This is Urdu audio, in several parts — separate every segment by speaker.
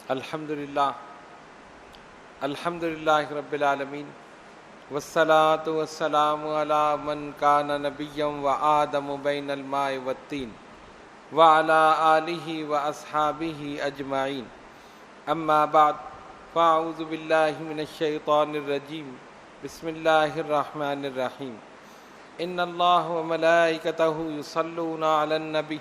Speaker 1: الحمدللہ رب العالمین والصلاة والسلام علی من کان نبیا وآدم بین الماء والطین وعلی آلہ واصحابہ اجمعین اما بعد فاعوذ باللہ من الشیطان الرجیم بسم اللہ الرحمن الرحیم ان اللہ وملائکتہ یصلون علی النبی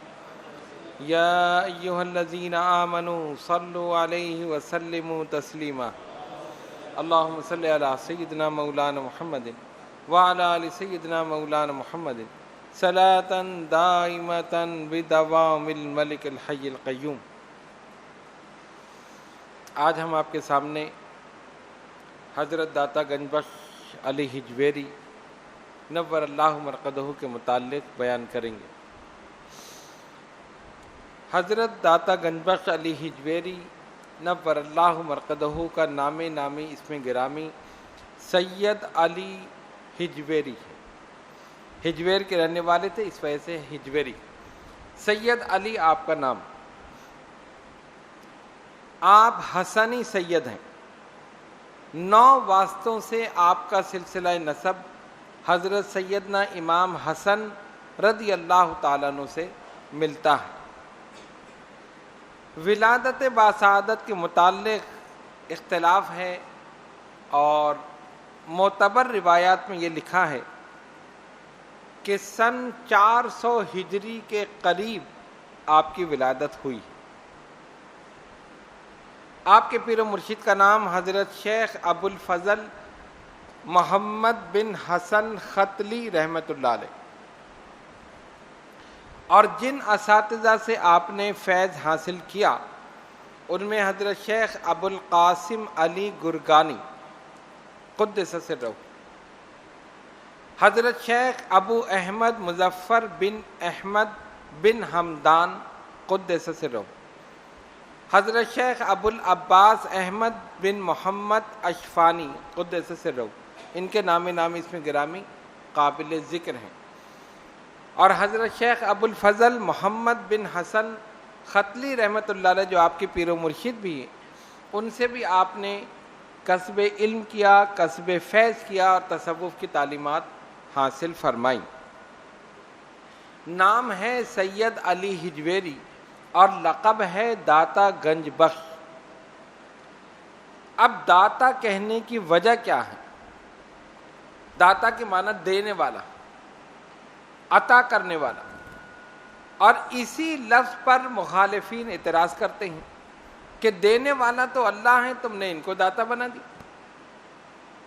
Speaker 1: یا ایہا الذین آمنوا صلوا علیہ وسلموا تسلیما اللہم صلی علی سیدنا مولانا محمد وعلی آل سیدنا مولانا محمد صلاۃ دائمۃ بدوام الملک الحی القیوم۔ آج ہم آپ کے سامنے حضرت داتا گنج بخش علی ہجویری نور اللہ مرقدہ کے متعلق بیان کریں گے۔ حضرت داتا گنج بخش علی ہجویری نور اللہ مرقدہ کا نامی اس میں گرامی سید علی ہجویری ہے۔ ہجویر کے رہنے والے تھے، اس وجہ سے ہجویری۔ سید علی آپ کا نام، آپ حسنی سید ہیں۔ 9 واسطوں سے آپ کا سلسلہ نسب حضرت سیدنا امام حسن رضی اللہ تعالیٰ عنہ سے ملتا ہے۔ ولادت باسعادت کے متعلق اختلاف ہے، اور معتبر روایات میں یہ لکھا ہے کہ سن 400 ہجری کے قریب آپ کی ولادت ہوئی۔ آپ کے پیر و مرشد کا نام حضرت شیخ ابو الفضل محمد بن حسن ختلی رحمۃ اللہ علیہ، اور جن اساتذہ سے آپ نے فیض حاصل کیا ان میں حضرت شیخ ابو القاسم علی گرگانی قدس سرہ، حضرت شیخ ابو احمد مظفر بن احمد بن حمدان قدس سرہ، حضرت شیخ ابو العباس احمد بن محمد اشفانی قدس سرہ، ان کے نامی اس میں گرامی قابل ذکر ہیں۔ اور حضرت شیخ ابو الفضل محمد بن حسن ختلی رحمۃ اللہ علیہ جو آپ کے پیر و مرشد بھی ہیں، ان سے بھی آپ نے کسب علم کیا، کسب فیض کیا، اور تصوف کی تعلیمات حاصل فرمائیں۔ نام ہے سید علی ہجویری اور لقب ہے داتا گنج بخش۔ اب داتا کہنے کی وجہ کیا ہے؟ داتا کے معنی دینے والا، عطا کرنے والا، اور اسی لفظ پر مخالفین اعتراض کرتے ہیں کہ دینے والا تو اللہ ہے، تم نے ان کو داتا بنا دی۔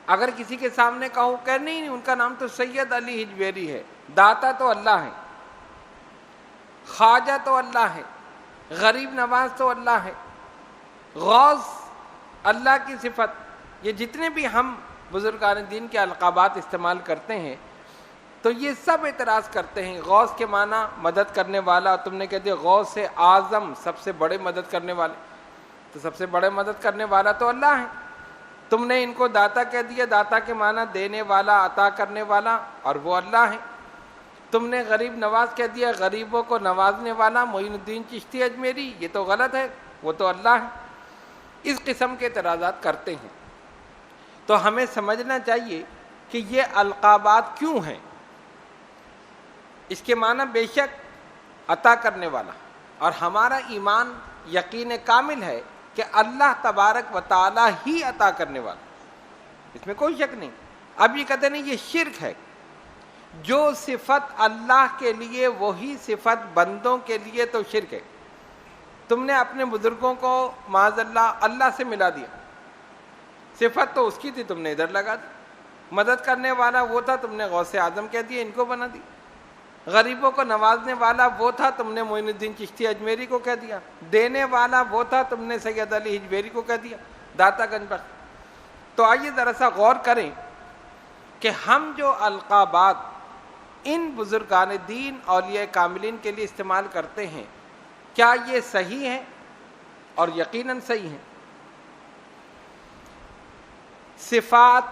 Speaker 1: اگر کسی کے سامنے کہوں کہ نہیں ان کا نام تو سید علی ہجویری ہے، داتا تو اللہ ہے، خواجہ تو اللہ ہے، غریب نواز تو اللہ ہے، غوث اللہ کی صفت، یہ جتنے بھی ہم بزرگان دین کے القابات استعمال کرتے ہیں تو یہ سب اعتراض کرتے ہیں۔ غوث کے معنی مدد کرنے والا، اور تم نے کہہ دیا غوث سے اعظم، سب سے بڑے مدد کرنے والے، تو سب سے بڑے مدد کرنے والا تو اللہ ہے۔ تم نے ان کو داتا کہہ دیا، داتا کے معنی دینے والا، عطا کرنے والا، اور وہ اللہ ہے۔ تم نے غریب نواز کہہ دیا، غریبوں کو نوازنے والا معین الدین چشتی اجمیری، یہ تو غلط ہے، وہ تو اللہ ہے۔ اس قسم کے اعتراضات کرتے ہیں۔ تو ہمیں سمجھنا چاہیے کہ یہ القابات کیوں ہیں۔ اس کے معنی بے شک عطا کرنے والا، اور ہمارا ایمان یقین کامل ہے کہ اللہ تبارک و تعالی ہی عطا کرنے والا، اس میں کوئی شک نہیں۔ اب یہ کہتے نہیں یہ شرک ہے، جو صفت اللہ کے لیے وہی صفت بندوں کے لیے تو شرک ہے۔ تم نے اپنے بزرگوں کو معاذ اللہ سے ملا دیا، صفت تو اس کی تھی، تم نے ادھر لگا دی۔ مدد کرنے والا وہ تھا، تم نے غوث اعظم کہہ دیا، ان کو بنا دی۔ غریبوں کو نوازنے والا وہ تھا، تم نے معین الدین چشتی اجمیری کو کہہ دیا۔ دینے والا وہ تھا، تم نے سید علی ہجویری کو کہہ دیا، داتا گنج بخش۔ تو آئیے ذرا سا غور کریں کہ ہم جو القابات ان بزرگان دین اولیاء کاملین کے لیے استعمال کرتے ہیں، کیا یہ صحیح ہیں؟ اور یقیناً صحیح ہیں۔ صفات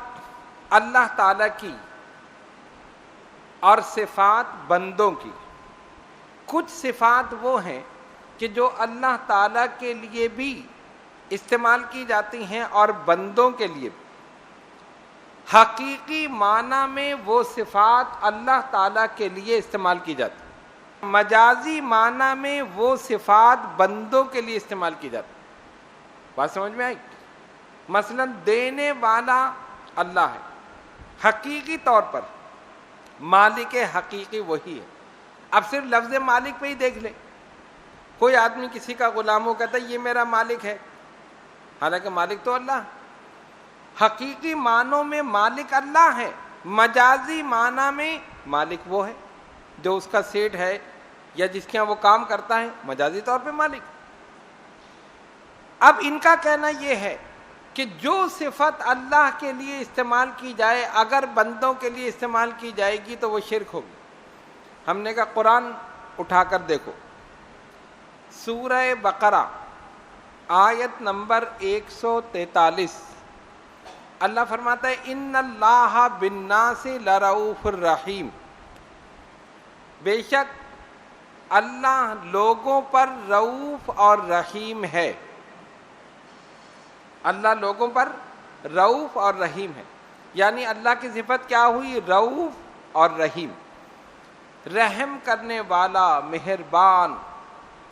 Speaker 1: اللہ تعالیٰ کی اور صفات بندوں کی، کچھ صفات وہ ہیں کہ جو اللہ تعالیٰ کے لیے بھی استعمال کی جاتی ہیں اور بندوں کے لیے حقیقی معنی میں وہ صفات اللہ تعالیٰ کے لیے استعمال کی جاتی ہیں، مجازی معنی میں وہ صفات بندوں کے لیے استعمال کی جاتی ہیں۔ بات سمجھ میں آئی؟ مثلا دینے والا اللہ ہے، حقیقی طور پر مالک حقیقی وہی ہے۔ اب صرف لفظ مالک پہ ہی دیکھ لیں، کوئی آدمی کسی کا غلام ہو کہتا ہے یہ میرا مالک ہے، حالانکہ مالک تو اللہ ہے۔ حقیقی معنوں میں مالک اللہ ہے، مجازی معنی میں مالک وہ ہے جو اس کا سیٹ ہے یا جس کے یہاں وہ کام کرتا ہے، مجازی طور پہ مالک۔ اب ان کا کہنا یہ ہے کہ جو صفت اللہ کے لیے استعمال کی جائے اگر بندوں کے لیے استعمال کی جائے گی تو وہ شرک ہوگی۔ ہم نے کہا قرآن اٹھا کر دیکھو، سورہ بقرہ آیت نمبر 143، اللہ فرماتا ہے ان اللہ بالناس لرؤوف الرحیم، بے شک اللہ لوگوں پر رؤوف اور رحیم ہے۔ اللہ لوگوں پر رؤوف اور رحیم ہے، یعنی اللہ کی صفت کیا ہوئی؟ رؤوف اور رحیم، رحم کرنے والا، مہربان،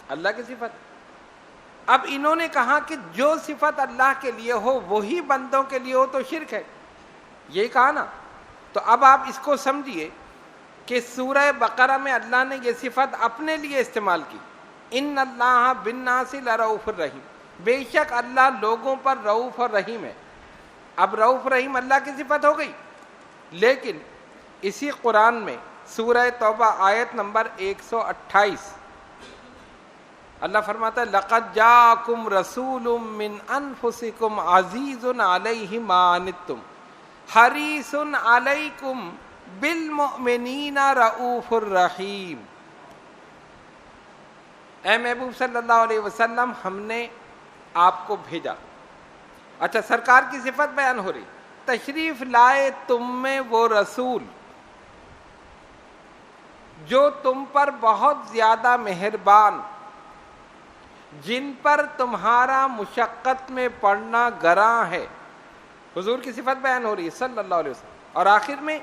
Speaker 1: اللہ کی صفت۔ اب انہوں نے کہا کہ جو صفت اللہ کے لیے ہو وہی بندوں کے لیے ہو تو شرک ہے، یہی کہا نا۔ تو اب آپ اس کو سمجھیے کہ سورہ بقرہ میں اللہ نے یہ صفت اپنے لیے استعمال کی، ان اللہ بالناس لرؤوف الرحیم، بے شک اللہ لوگوں پر رؤوف اور رحیم ہے۔ اب رؤوف رحیم اللہ کی صفت ہو گئی، لیکن اسی قرآن میں سورہ توبہ آیت نمبر 128 اللہ فرماتا ہے لقد جاءکم رسول من انفسکم عزیز علیہ ما عنتم حریص علیکم بالمؤمنین رؤوف الرحیم۔ اے محبوب صلی اللہ علیہ وسلم، ہم نے آپ کو بھیجا۔ اچھا، سرکار کی صفت بیان ہو رہی، تشریف لائے تم میں وہ رسول جو تم پر بہت زیادہ مہربان، جن پر تمہارا مشقت میں پڑنا گراں ہے۔ حضور کی صفت بیان ہو رہی ہے صلی اللہ علیہ وسلم، اور آخر میں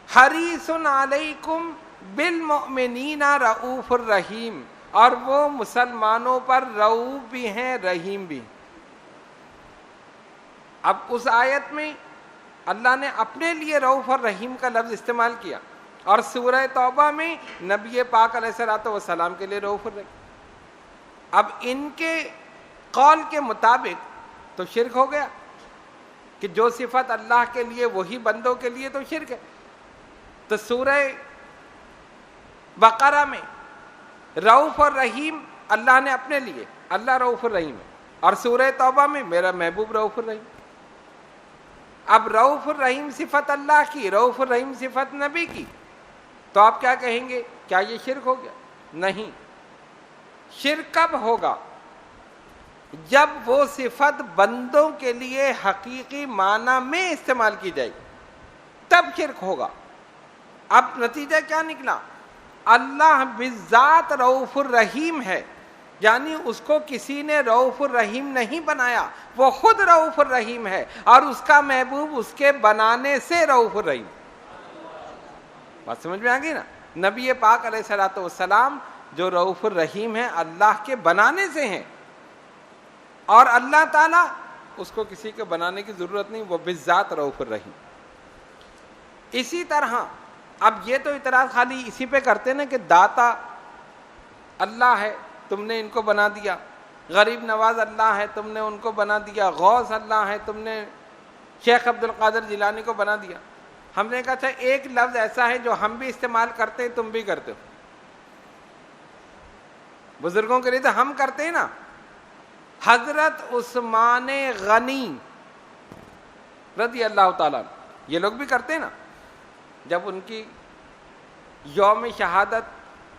Speaker 1: حریص علیکم بالمؤمنین رؤوف الرحیم، اور وہ مسلمانوں پر رؤوف بھی ہیں، رحیم بھی ہیں۔ اب اس آیت میں اللہ نے اپنے لیے رؤوف اور رحیم کا لفظ استعمال کیا، اور سورہ توبہ میں نبی پاک علیہ الصلوۃ والسلام کے لیے رؤوف الرحیم۔ اب ان کے قول کے مطابق تو شرک ہو گیا کہ جو صفت اللہ کے لیے وہی بندوں کے لیے تو شرک ہے۔ تو سورہ بقرہ میں رؤوف اور رحیم اللہ نے اپنے لیے، اللہ رؤوف الرحیم ہے، اور سورہ توبہ میں میرا محبوب رؤوف الرحیم۔ اب رؤوف الرحیم صفت اللہ کی، رؤوف الرحیم صفت نبی کی، تو آپ کیا کہیں گے؟ کیا یہ شرک ہو گیا؟ نہیں، شرک کب ہوگا؟ جب وہ صفت بندوں کے لیے حقیقی معنی میں استعمال کی جائے تب شرک ہوگا۔ اب نتیجہ کیا نکلا؟ اللہ بالذات رؤوف الرحیم ہے، یعنی اس کو کسی نے رؤوف الرحیم نہیں بنایا، وہ خود رؤوف الرحیم ہے، اور اس کا محبوب اس کے بنانے سے رؤوف الرحیم۔ بات سمجھ میں آ گئی نا؟ نبی پاک علیہ الصلوۃ والسلام جو رؤوف الرحیم ہیں اللہ کے بنانے سے ہیں، اور اللہ تعالیٰ اس کو کسی کے بنانے کی ضرورت نہیں، وہ بالذات رؤوف الرحیم۔ اسی طرح اب یہ تو اعتراض خالی اسی پہ کرتے نا کہ داتا اللہ ہے، تم نے ان کو بنا دیا، غریب نواز اللہ ہے، تم نے ان کو بنا دیا، غوث اللہ ہے، تم نے شیخ عبد القادر جیلانی کو بنا دیا۔ ہم نے کہا اچھا ایک لفظ ایسا ہے جو ہم بھی استعمال کرتے ہیں، تم بھی کرتے ہو، بزرگوں کے لیے تو ہم کرتے ہیں نا۔ حضرت عثمان غنی رضی اللہ تعالیٰ عنہ، یہ لوگ بھی کرتے ہیں نا، جب ان کی یوم شہادت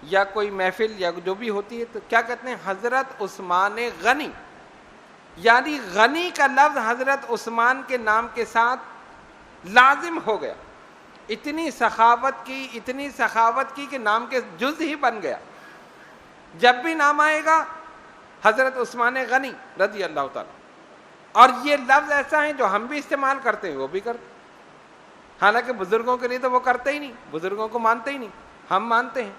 Speaker 1: یا کوئی محفل یا جو بھی ہوتی ہے تو کیا کہتے ہیں؟ حضرت عثمان غنی، یعنی غنی کا لفظ حضرت عثمان کے نام کے ساتھ لازم ہو گیا۔ اتنی سخاوت کی کہ نام کے جز ہی بن گیا۔ جب بھی نام آئے گا حضرت عثمان غنی رضی اللہ تعالیٰ. اور یہ لفظ ایسا ہے جو ہم بھی استعمال کرتے ہیں، وہ بھی کرتے ہیں. حالانکہ بزرگوں کے لیے تو وہ کرتے ہی نہیں، بزرگوں کو مانتے ہی نہیں، ہم مانتے ہیں.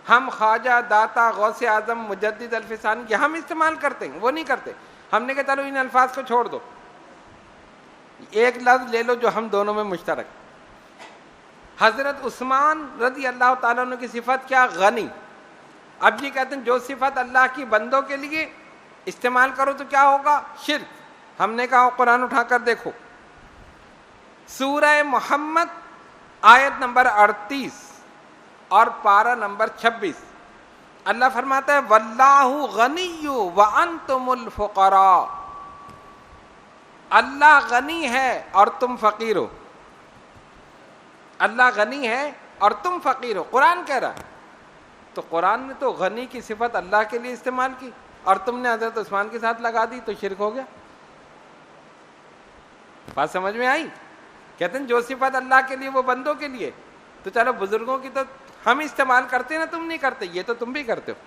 Speaker 1: ہم خواجہ، داتا، غوث اعظم، مجدد الفسانی یہ ہم استعمال کرتے ہیں، وہ نہیں کرتے. ہم نے کہا چلو ان الفاظ کو چھوڑ دو، ایک لفظ لے لو جو ہم دونوں میں مشترک. حضرت عثمان رضی اللہ تعالیٰ عنہ کی صفت کیا؟ غنی. اب یہ کہتے ہیں جو صفت اللہ کی بندوں کے لیے استعمال کرو تو کیا ہوگا؟ شرک. ہم نے کہا قرآن اٹھا کر دیکھو، سورہ محمد آیت نمبر 38 اور پارہ نمبر 26. اللہ فرماتا ہے واللہ غنی وانتم الفقراء. اللہ غنی ہے اور تم فقیر ہو. اللہ غنی ہے اور تم فقیر ہو، قرآن کہہ رہا ہے. تو قرآن نے تو غنی کی صفت اللہ کے لیے استعمال کی اور تم نے حضرت عثمان کے ساتھ لگا دی، تو شرک ہو گیا. بات سمجھ میں آئی؟ کہتے ہیں جو صفت اللہ کے لیے وہ بندوں کے لیے. تو چلو بزرگوں کی تو ہم استعمال کرتے ہیں نا، تم نہیں کرتے، یہ تو تم بھی کرتے ہو.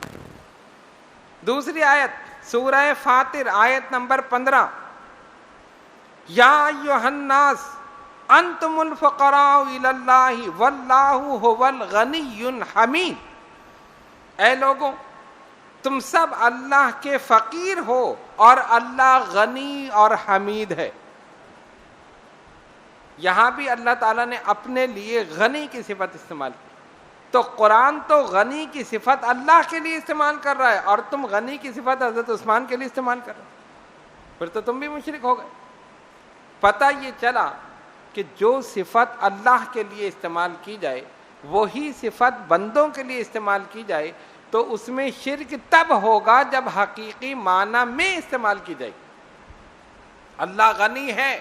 Speaker 1: دوسری آیت سورہ فاطر آیت نمبر 15 یا ایھا الناس انتم الفقراء الی اللہ واللہ ھو الغنی الحمید. اے لوگوں تم سب اللہ کے فقیر ہو اور اللہ غنی اور حمید ہے. یہاں بھی اللہ تعالیٰ نے اپنے لیے غنی کی صفت استعمال کی. تو قرآن تو غنی کی صفت اللہ کے لیے استعمال کر رہا ہے اور تم غنی کی صفت حضرت عثمان کے لیے استعمال کر رہے ہو، پھر تو تم بھی مشرک ہو گئے. پتہ یہ چلا کہ جو صفت اللہ کے لیے استعمال کی جائے وہی صفت بندوں کے لیے استعمال کی جائے تو اس میں شرک تب ہوگا جب حقیقی معنی میں استعمال کی جائے. اللہ غنی ہے،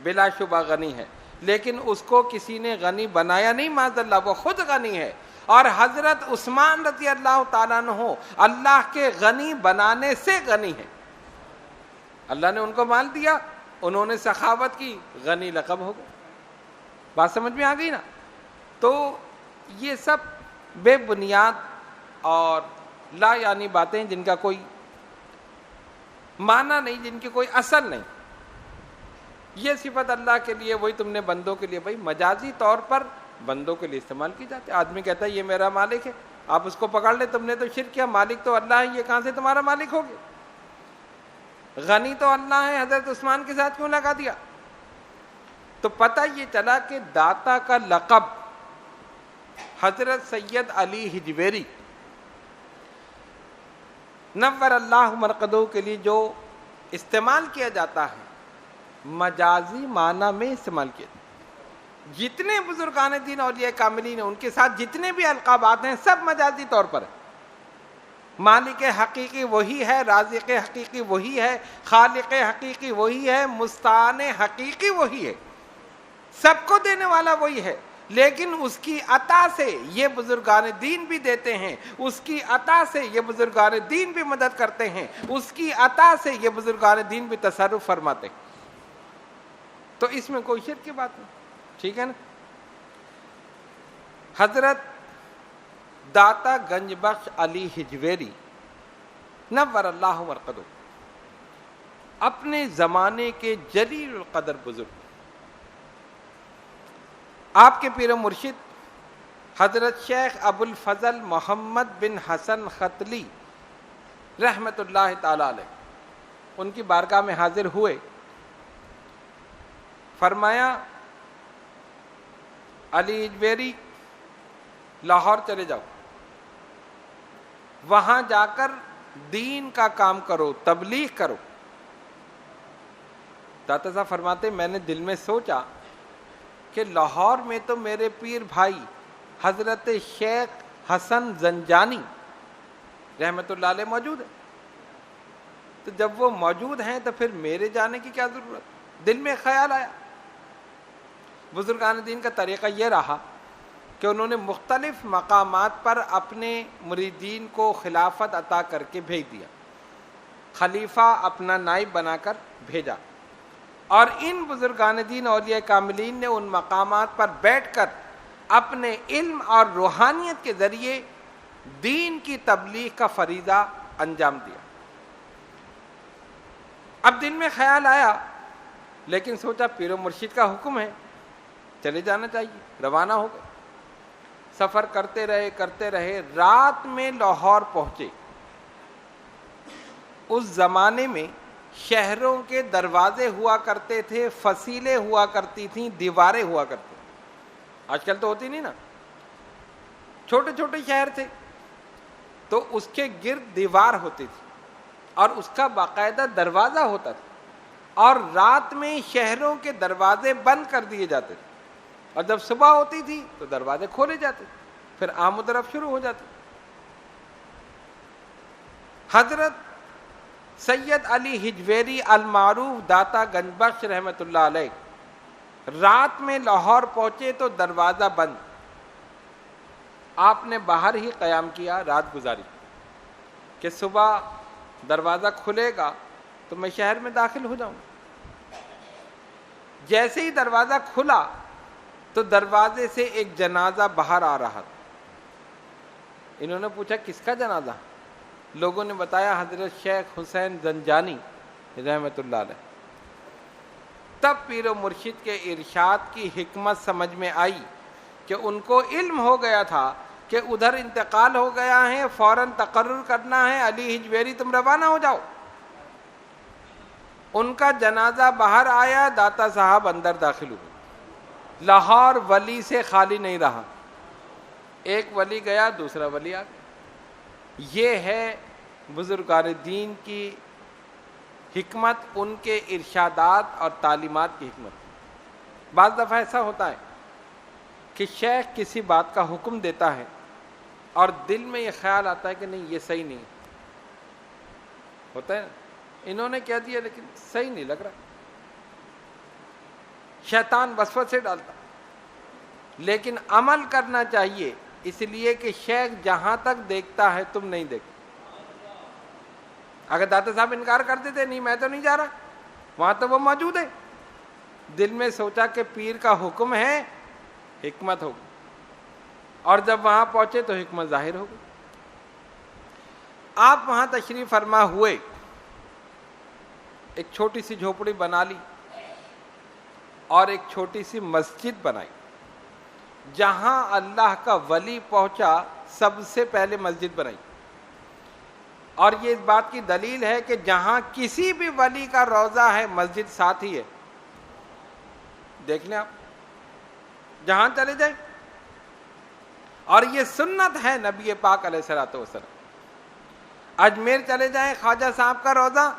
Speaker 1: بلا شبہ غنی ہے، لیکن اس کو کسی نے غنی بنایا نہیں، معاذ اللہ، وہ خود غنی ہے. اور حضرت عثمان رضی اللہ تعالیٰ عنہ اللہ کے غنی بنانے سے غنی ہے. اللہ نے ان کو مال دیا، انہوں نے سخاوت کی، غنی لقب ہو گئے. بات سمجھ میں آ گئی نا؟ تو یہ سب بے بنیاد اور لا یعنی باتیں جن کا کوئی معنی نہیں، جن کی کوئی اصل نہیں. یہ صفت اللہ کے لیے، وہی تم نے بندوں کے لیے، بھائی مجازی طور پر بندوں کے لیے استعمال کی جاتی ہے. آدمی کہتا ہے یہ میرا مالک ہے، آپ اس کو پکڑ لیں، تم نے تو شرک کیا، مالک تو اللہ ہے، یہ کہاں سے تمہارا مالک ہو گیا؟ غنی تو اللہ ہے، حضرت عثمان کے ساتھ کیوں لگا دیا؟ تو پتہ یہ چلا کہ داتا کا لقب حضرت سید علی حجویری نور اللہ مرقدہ کے لیے جو استعمال کیا جاتا ہے مجازی معنی میں استعمال کیا جاتا ہے. جتنے بزرگان دین اولیاء کاملین ہیں ان کے ساتھ جتنے بھی القابات ہیں سب مجازی طور پر ہیں. مالک حقیقی وہی ہے، رازق حقیقی وہی ہے، خالق حقیقی وہی ہے، مستعان حقیقی وہی ہے، سب کو دینے والا وہی ہے. لیکن اس کی عطا سے یہ بزرگان دین بھی دیتے ہیں، اس کی عطا سے یہ بزرگان دین بھی مدد کرتے ہیں، اس کی عطا سے یہ بزرگان دین بھی تصرف فرماتے ہیں. تو اس میں کوئی شرک کی بات نہیں، ٹھیک ہے نا؟ حضرت داتا گنج بخش علی حجویری نور اللہ مرقدہ اپنے زمانے کے جلیل القدر بزرگ، آپ کے پیر و مرشد حضرت شیخ ابو الفضل محمد بن حسن ختلی رحمت اللہ تعالی علیہ ان کی بارگاہ میں حاضر ہوئے. فرمایا علی حجویری لاہور چلے جاؤ، وہاں جا کر دین کا کام کرو، تبلیغ کرو. داتا صاحب فرماتے میں نے دل میں سوچا کہ لاہور میں تو میرے پیر بھائی حضرت شیخ حسن زنجانی رحمت اللہ علیہ موجود ہے، تو جب وہ موجود ہیں تو پھر میرے جانے کی کیا ضرورت؟ دل میں خیال آیا. بزرگان دین کا طریقہ یہ رہا کہ انہوں نے مختلف مقامات پر اپنے مریدین کو خلافت عطا کر کے بھیج دیا، خلیفہ اپنا نائب بنا کر بھیجا، اور ان بزرگان دین اولیاء کاملین نے ان مقامات پر بیٹھ کر اپنے علم اور روحانیت کے ذریعے دین کی تبلیغ کا فریضہ انجام دیا. اب دل میں خیال آیا، لیکن سوچا پیر و مرشد کا حکم ہے، چلے جانا چاہیے، روانہ ہو گئے۔ سفر کرتے رہے، رات میں لاہور پہنچے۔ اس زمانے میں شہروں کے دروازے ہوا کرتے تھے، فصیلیں ہوا کرتی تھیں، دیواریں ہوا کرتی تھیں۔ آج کل تو ہوتی نہیں نا، چھوٹے چھوٹے شہر تھے تو اس کے گرد دیوار ہوتی تھی اور اس کا باقاعدہ دروازہ ہوتا تھا، اور رات میں شہروں کے دروازے بند کر دیے جاتے تھے، اور جب صبح ہوتی تھی تو دروازے کھولے جاتے تھے، پھر آمد و رفت شروع ہو جاتی۔ حضرت سید علی ہجویری المعروف داتا گنج بخش رحمۃ اللہ علیہ رات میں لاہور پہنچے تو دروازہ بند۔ آپ نے باہر ہی قیام کیا، رات گزاری کہ صبح دروازہ کھلے گا تو میں شہر میں داخل ہو جاؤں۔ جیسے ہی دروازہ کھلا تو دروازے سے ایک جنازہ باہر آ رہا تھا۔ انہوں نے پوچھا کس کا جنازہ؟ لوگوں نے بتایا حضرت شیخ حسین زنجانی رحمۃ اللہ علیہ۔ تب پیر و مرشد کے ارشاد کی حکمت سمجھ میں آئی کہ ان کو علم ہو گیا تھا کہ ادھر انتقال ہو گیا ہے، فوراً تقرر کرنا ہے، علی ہجویری تم روانہ ہو جاؤ۔ ان کا جنازہ باہر آیا، داتا صاحب اندر داخل ہوئے۔ لاہور ولی سے خالی نہیں رہا، ایک ولی گیا دوسرا ولی آ گیا۔ یہ ہے بزرگان دین کی حکمت، ان کے ارشادات اور تعلیمات کی حکمت۔ بعض دفعہ ایسا ہوتا ہے کہ شیخ کسی بات کا حکم دیتا ہے اور دل میں یہ خیال آتا ہے کہ نہیں یہ صحیح نہیں ہوتا ہے، انہوں نے کہہ دیا لیکن صحیح نہیں لگ رہا، شیطان وسوسے ڈالتا۔ لیکن عمل کرنا چاہیے، اس لیے کہ شیخ جہاں تک دیکھتا ہے تم نہیں دیکھتے۔ اگر داتا صاحب انکار کرتے تھے نہیں میں تو نہیں جا رہا، وہاں تو وہ موجود ہے، دل میں سوچا کہ پیر کا حکم ہے، حکمت ہوگی، اور جب وہاں پہنچے تو حکمت ظاہر ہو گئی۔ آپ وہاں تشریف فرما ہوئے، ایک چھوٹی سی جھوپڑی بنا لی اور ایک چھوٹی سی مسجد بنائی۔ جہاں اللہ کا ولی پہنچا سب سے پہلے مسجد بنائی، اور یہ اس بات کی دلیل ہے کہ جہاں کسی بھی ولی کا روضہ ہے مسجد ساتھ ہی ہے۔ دیکھ لیں آپ، جہاں چلے جائیں، اور یہ سنت ہے نبی پاک علیہ الصلوۃ والسلام۔ اجمیر چلے جائیں، خواجہ صاحب کا روضہ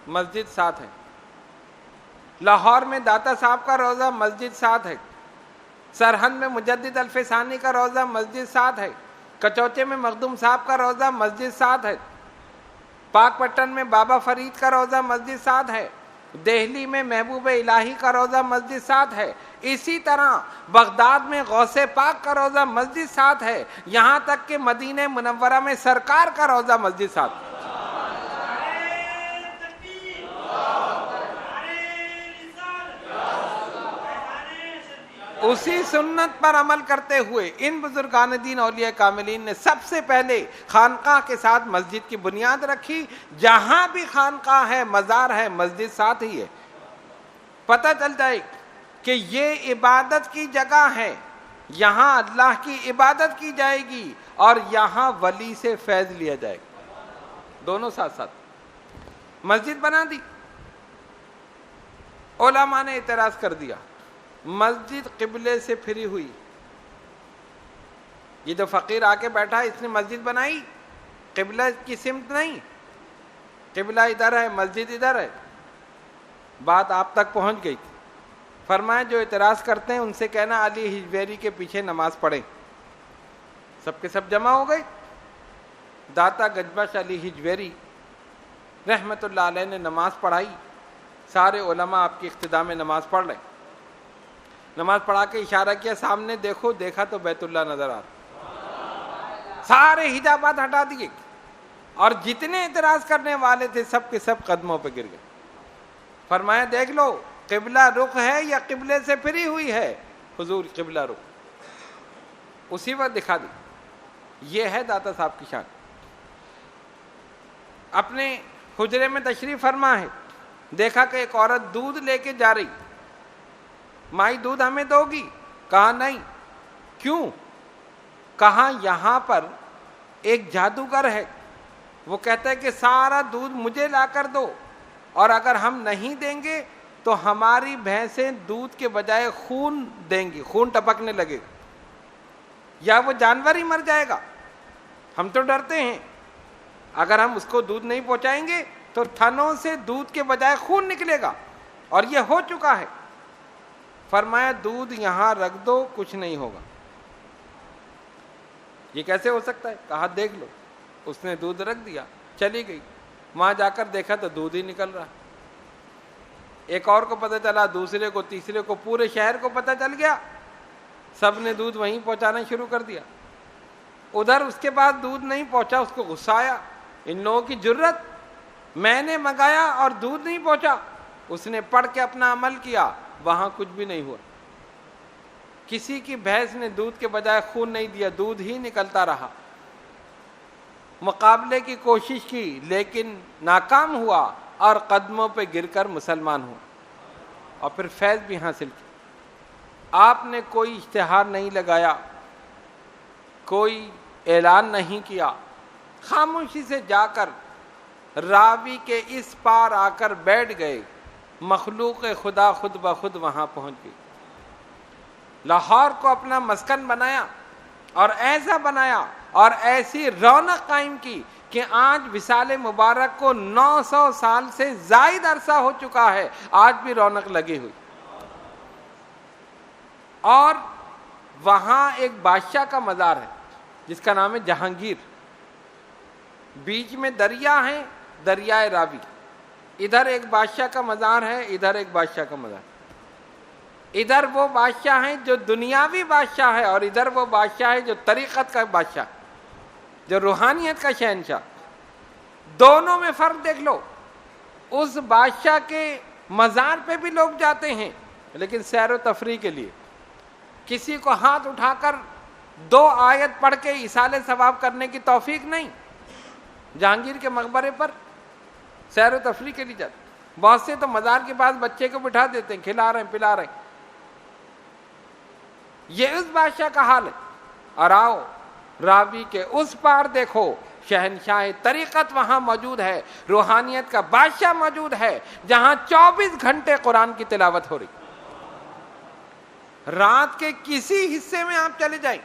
Speaker 1: مسجد ساتھ ہے، لاہور میں داتا صاحب کا روضہ مسجد ساتھ ہے، سرہند میں مجدد الفسانی کا روضہ مسجد ساتھ ہے، کچوچے میں مخدوم صاحب کا روضہ مسجد ساتھ ہے، پاک پٹن میں بابا فرید کا روضہ مسجد ساتھ ہے، دہلی میں محبوب الہی کا روضہ مسجد ساتھ ہے، اسی طرح بغداد میں غوث پاک کا روضہ مسجد ساتھ ہے، یہاں تک کہ مدینہ منورہ میں سرکار کا روضہ مسجد ساتھ ہے۔ اسی سنت پر عمل کرتے ہوئے ان بزرگان دین اولیاء کاملین نے سب سے پہلے خانقاہ کے ساتھ مسجد کی بنیاد رکھی۔ جہاں بھی خانقاہ ہے، مزار ہے، مسجد ساتھ ہی ہے۔ پتہ چل جائے کہ یہ عبادت کی جگہ ہے، یہاں اللہ کی عبادت کی جائے گی اور یہاں ولی سے فیض لیا جائے گا، دونوں ساتھ ساتھ۔ مسجد بنا دی، علماء نے اعتراض کر دیا، مسجد قبلے سے پھری ہوئی، یہ جو فقیر آ کے بیٹھا ہے اس نے مسجد بنائی، قبلہ کی سمت نہیں، قبلہ ادھر ہے مسجد ادھر ہے۔ بات آپ تک پہنچ گئی تھی۔ فرمایا جو اعتراض کرتے ہیں ان سے کہنا علی ہجویری کے پیچھے نماز پڑھیں۔ سب کے سب جمع ہو گئے۔ داتا گنج بخش علی ہجویری رحمت اللہ علیہ نے نماز پڑھائی، سارے علماء آپ کی اقتداء میں نماز پڑھ رہے۔ نماز پڑھا کے اشارہ کیا سامنے دیکھو، دیکھا تو بیت اللہ نظر آ رہا، سارے حجابات ہٹا دیے اور جتنے اعتراض کرنے والے تھے سب کے سب قدموں پہ گر گئے۔ فرمایا دیکھ لو قبلہ رخ ہے یا قبلے سے پھری ہوئی ہے؟ حضور قبلہ رخ، اسی وقت دکھا دی۔ یہ ہے داتا صاحب کی شان۔ اپنے حجرے میں تشریف فرما ہے، دیکھا کہ ایک عورت دودھ لے کے جا رہی، مائی دودھ ہمیں دو گی؟ کہا نہیں۔ کیوں؟ کہا یہاں پر ایک جادوگر ہے، وہ کہتا ہے کہ سارا دودھ مجھے لا کر دو، اور اگر ہم نہیں دیں گے تو ہماری بھینسیں دودھ کے بجائے خون دیں گی، خون ٹپکنے لگے گا، یا وہ جانور ہی مر جائے گا۔ ہم تو ڈرتے ہیں اگر ہم اس کو دودھ نہیں پہنچائیں گے تو تھنوں سے دودھ کے بجائے خون نکلے گا، اور یہ ہو چکا ہے۔ فرمایا دودھ یہاں رکھ دو، کچھ نہیں ہوگا۔ یہ کیسے ہو سکتا ہے؟ کہا دیکھ لو۔ اس نے دودھ رکھ دیا، چلی گئی، وہاں جا کر دیکھا تو دودھ ہی نکل رہا۔ ایک اور کو پتہ چلا، دوسرے کو، تیسرے کو، پورے شہر کو پتہ چل گیا، سب نے دودھ وہیں پہنچانا شروع کر دیا۔ ادھر اس کے بعد دودھ نہیں پہنچا، اس کو غصہ آیا، ان لوگوں کی جرت، میں نے منگایا اور دودھ نہیں پہنچا۔ اس نے پڑھ کے اپنا عمل کیا، وہاں کچھ بھی نہیں ہوا، کسی کی بھینس نے دودھ کے بجائے خون نہیں دیا، دودھ ہی نکلتا رہا۔ مقابلے کی کوشش کی لیکن ناکام ہوا، اور قدموں پہ گر کر مسلمان ہوا، اور پھر فیض بھی حاصل کیا۔ آپ نے کوئی اشتہار نہیں لگایا، کوئی اعلان نہیں کیا، خاموشی سے جا کر راوی کے اس پار آ کر بیٹھ گئے، مخلوق خدا خود بخود وہاں پہنچ گئی۔ لاہور کو اپنا مسکن بنایا، اور ایسا بنایا اور ایسی رونق قائم کی کہ آج وصال مبارک کو 900 سال سے زائد عرصہ ہو چکا ہے، آج بھی رونق لگی ہوئی۔ اور وہاں ایک بادشاہ کا مزار ہے جس کا نام ہے جہانگیر، بیچ میں دریا ہے، دریائے راوی، ادھر ایک بادشاہ کا مزار ہے، ادھر ایک بادشاہ کا مزار، ادھر وہ بادشاہ ہیں جو دنیاوی بادشاہ ہے، اور ادھر وہ بادشاہ ہے جو طریقت کا بادشاہ، جو روحانیت کا شہنشاہ۔ دونوں میں فرق دیکھ لو۔ اس بادشاہ کے مزار پہ بھی لوگ جاتے ہیں لیکن سیر و تفریح کے لیے، کسی کو ہاتھ اٹھا کر 2 آیت پڑھ کے ایصال ثواب کرنے کی توفیق نہیں۔ جہانگیر کے مقبرے پر سیر و تفریح کے لیے جاتے، بہت سے تو مزار کے پاس بچے کو بٹھا دیتے ہیں، کھلا رہے ہیں، پلا رہے ہیں۔ یہ اس بادشاہ کا حال ہے۔ اور آؤ راوی کے اس پار دیکھو، شہنشاہ طریقت وہاں موجود ہے، روحانیت کا بادشاہ موجود ہے، جہاں 24 گھنٹے قرآن کی تلاوت ہو رہی۔ رات کے کسی حصے میں آپ چلے جائیں،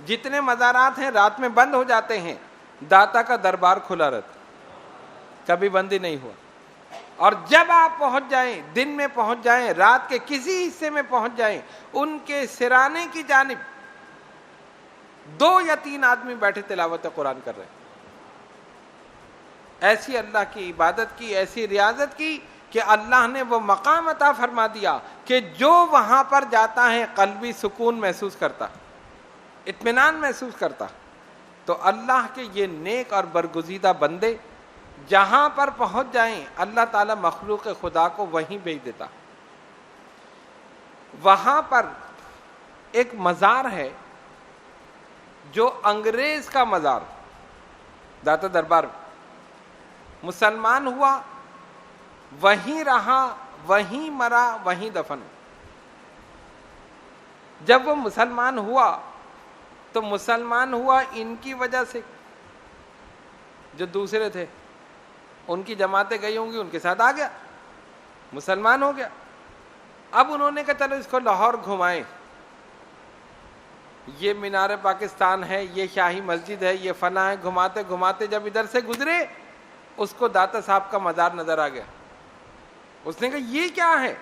Speaker 1: جتنے مزارات ہیں رات میں بند ہو جاتے ہیں، داتا کا دربار کھلا رہتا، کبھی بند ہی نہیں ہوا۔ اور جب آپ پہنچ جائیں، دن میں پہنچ جائیں، رات کے کسی حصے میں پہنچ جائیں، ان کے سرانے کی جانب 2 یا 3 آدمی بیٹھے تلاوت قرآن کر رہے ہیں۔ ایسی اللہ کی عبادت کی، ایسی ریاضت کی کہ اللہ نے وہ مقام عطا فرما دیا کہ جو وہاں پر جاتا ہے قلبی سکون محسوس کرتا، اطمینان محسوس کرتا۔ تو اللہ کے یہ نیک اور برگزیدہ بندے جہاں پر پہنچ جائیں، اللہ تعالیٰ مخلوق خدا کو وہیں بھیج دیتا۔ وہاں پر ایک مزار ہے جو انگریز کا مزار، داتا دربار، مسلمان ہوا، وہیں رہا، وہیں مرا، وہیں دفن۔ جب وہ مسلمان ہوا تو مسلمان ہوا ان کی وجہ سے، جو دوسرے تھے ان کی جماعتیں گئی ہوں گی، ان کے ساتھ آ گیا، مسلمان ہو گیا۔ اب انہوں نے کہا چلو اس کو لاہور گھمائیں، یہ مینار پاکستان ہے، یہ شاہی مسجد ہے، یہ فلاں ہے۔ گھماتے گھماتے جب ادھر سے گزرے، اس کو داتا صاحب کا مزار نظر آ گیا۔ اس نے کہا یہ کیا ہے؟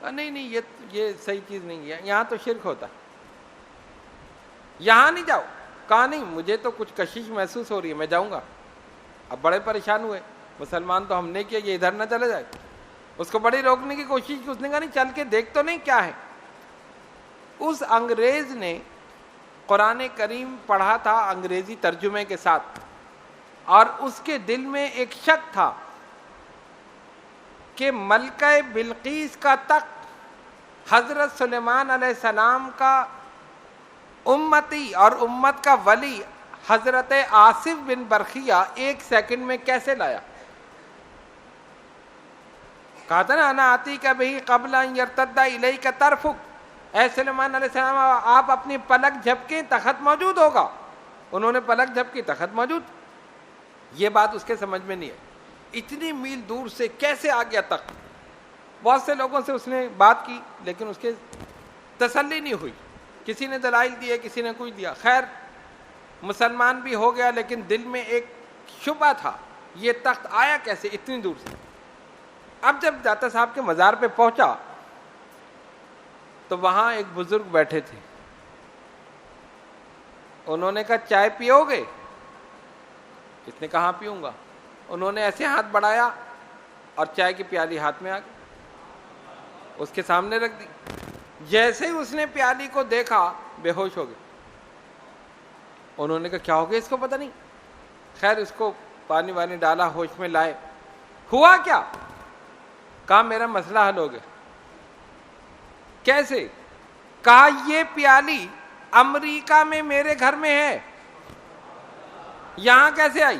Speaker 1: نہیں نہیں، یہ صحیح چیز نہیں ہے، یہاں تو شرک ہوتا، یہاں نہیں جاؤ۔ کہا نہیں، مجھے تو کچھ کشش محسوس ہو رہی ہے، میں جاؤں گا۔ اب بڑے پریشان ہوئے، مسلمان تو ہم نے کیا، یہ ادھر نہ چلے جائے۔ اس کو بڑی روکنے کی کوشش کی، اس نے کہا نہیں، چل کے دیکھ تو نہیں کیا ہے۔ اس انگریز نے قرآن کریم پڑھا تھا انگریزی ترجمے کے ساتھ، اور اس کے دل میں ایک شک تھا کہ ملکہ بلقیس کا تخت حضرت سلیمان علیہ السلام کا امتی اور امت کا ولی حضرت آصف بن برخیہ 1 سیکنڈ میں کیسے لایا۔ کہا تھا نا انا آتی کا بہی قبل ان یرتد الیک طرفک، اے سلیمان علیہ السلام آپ اپنی پلک جھپکیں تخت موجود ہوگا۔ انہوں نے پلک جھپکی، تخت موجود۔ یہ بات اس کے سمجھ میں نہیں ہے، اتنی میل دور سے کیسے آ گیا تخت؟ بہت سے لوگوں سے اس نے بات کی لیکن اس کے تسلی نہیں ہوئی، کسی نے دلائل دیے، کسی نے کچھ دیا، خیر مسلمان بھی ہو گیا، لیکن دل میں ایک شبہ تھا، یہ تخت آیا کیسے اتنی دور سے؟ اب جب داتا صاحب کے مزار پہ پہنچا تو وہاں ایک بزرگ بیٹھے تھے، انہوں نے کہا چائے پیو گے؟ اس نے کہا پیوں گا۔ انہوں نے ایسے ہاتھ بڑھایا اور چائے کی پیالی ہاتھ میں آ گئی، اس کے سامنے رکھ دی۔ جیسے ہی اس نے پیالی کو دیکھا بے ہوش ہو گئے۔ انہوں نے کہا کیا ہو گیا، اس کو پتہ نہیں۔ خیر اس کو پانی وانی ڈالا، ہوش میں لائے، ہوا کیا؟ کہا میرا مسئلہ حل ہو گیا۔ کیسے؟ کہا یہ پیالی امریکہ میں میرے گھر میں ہے، یہاں کیسے آئی؟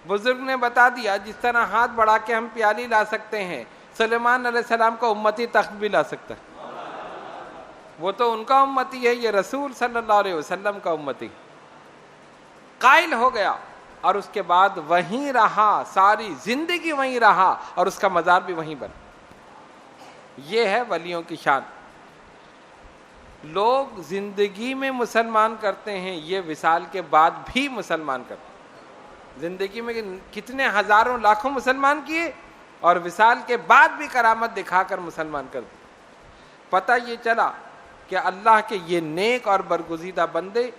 Speaker 1: بزرگ نے بتا دیا جس طرح ہاتھ بڑھا کے ہم پیالی لا سکتے ہیں، سلیمان علیہ السلام کا امتی تخت بھی لا سکتا ہے۔ وہ تو ان کا امتی ہے، یہ رسول صلی اللہ علیہ وسلم کا امتی۔ قائل ہو گیا اور اس کے بعد وہیں رہا، ساری زندگی وہیں رہا اور اس کا مزار بھی وہیں بنا۔ یہ ہے ولیوں کی شان۔ لوگ زندگی میں مسلمان کرتے ہیں، یہ وصال کے بعد بھی مسلمان کرتے ہیں۔ زندگی میں کتنے ہزاروں لاکھوں مسلمان کیے اور وصال کے بعد بھی کرامت دکھا کر مسلمان کر دیا۔ پتہ یہ چلا کہ اللہ کے یہ نیک اور برگزیدہ بندے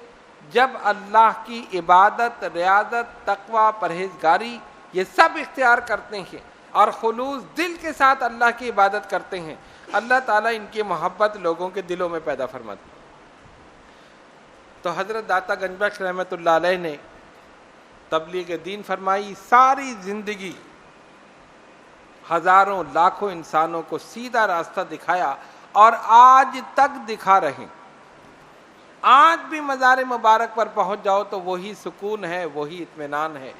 Speaker 1: جب اللہ کی عبادت، ریاضت، تقوی، پرہیزگاری یہ سب اختیار کرتے ہیں اور خلوص دل کے ساتھ اللہ کی عبادت کرتے ہیں، اللہ تعالیٰ ان کی محبت لوگوں کے دلوں میں پیدا فرماتے۔ تو حضرت داتا گنج بخش رحمۃ اللہ علیہ نے تبلیغ دین فرمائی، ساری زندگی ہزاروں لاکھوں انسانوں کو سیدھا راستہ دکھایا اور آج تک دکھا رہے۔ آج بھی مزار مبارک پر پہنچ جاؤ تو وہی سکون ہے، وہی اطمینان ہے۔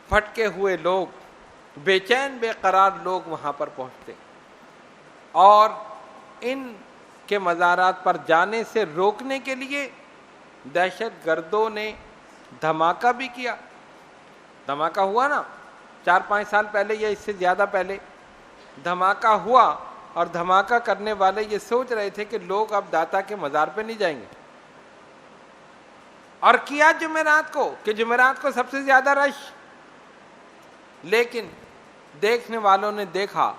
Speaker 1: پھٹکے ہوئے لوگ، بے چین بے قرار لوگ وہاں پر پہنچتے اور ان کے مزارات پر جانے سے روکنے کے لیے دہشت گردوں نے دھماکہ بھی کیا۔ دھماکہ ہوا نا 4-5 سال پہلے یا اس سے زیادہ پہلے دھماکہ ہوا، اور دھماکہ کرنے والے یہ سوچ رہے تھے کہ لوگ اب داتا کے مزار پہ نہیں جائیں گے، اور کیا جمعرات کو کہ جمعرات کو سب سے زیادہ رش۔ لیکن دیکھنے والوں نے دیکھا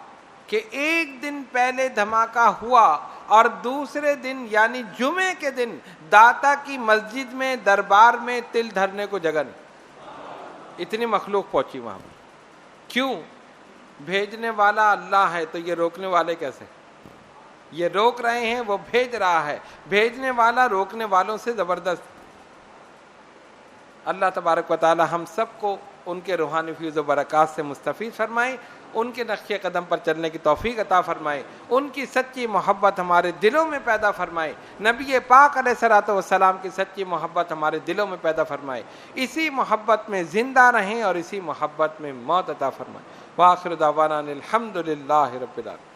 Speaker 1: کہ ایک دن پہلے دھماکہ ہوا اور دوسرے دن یعنی جمعے کے دن داتا کی مسجد میں دربار میں تل دھرنے کو جگہ نہیں، اتنی مخلوق پہنچی وہاں پر۔ کیوں؟ بھیجنے والا اللہ ہے تو یہ روکنے والے کیسے؟ یہ روک رہے ہیں، وہ بھیج رہا ہے، بھیجنے والا روکنے والوں سے زبردست۔ اللہ تبارک و تعالی ہم سب کو ان کے روحانی فیض و برکات سے مستفید فرمائے، ان کے نقش قدم پر چلنے کی توفیق عطا فرمائے، ان کی سچی محبت ہمارے دلوں میں پیدا فرمائے، نبی پاک علیہ الصلوۃ والسلام کی سچی محبت ہمارے دلوں میں پیدا فرمائے، اسی محبت میں زندہ رہیں اور اسی محبت میں موت عطا فرمائے۔ وآخر دعوانا الحمد للہ رب العالمین۔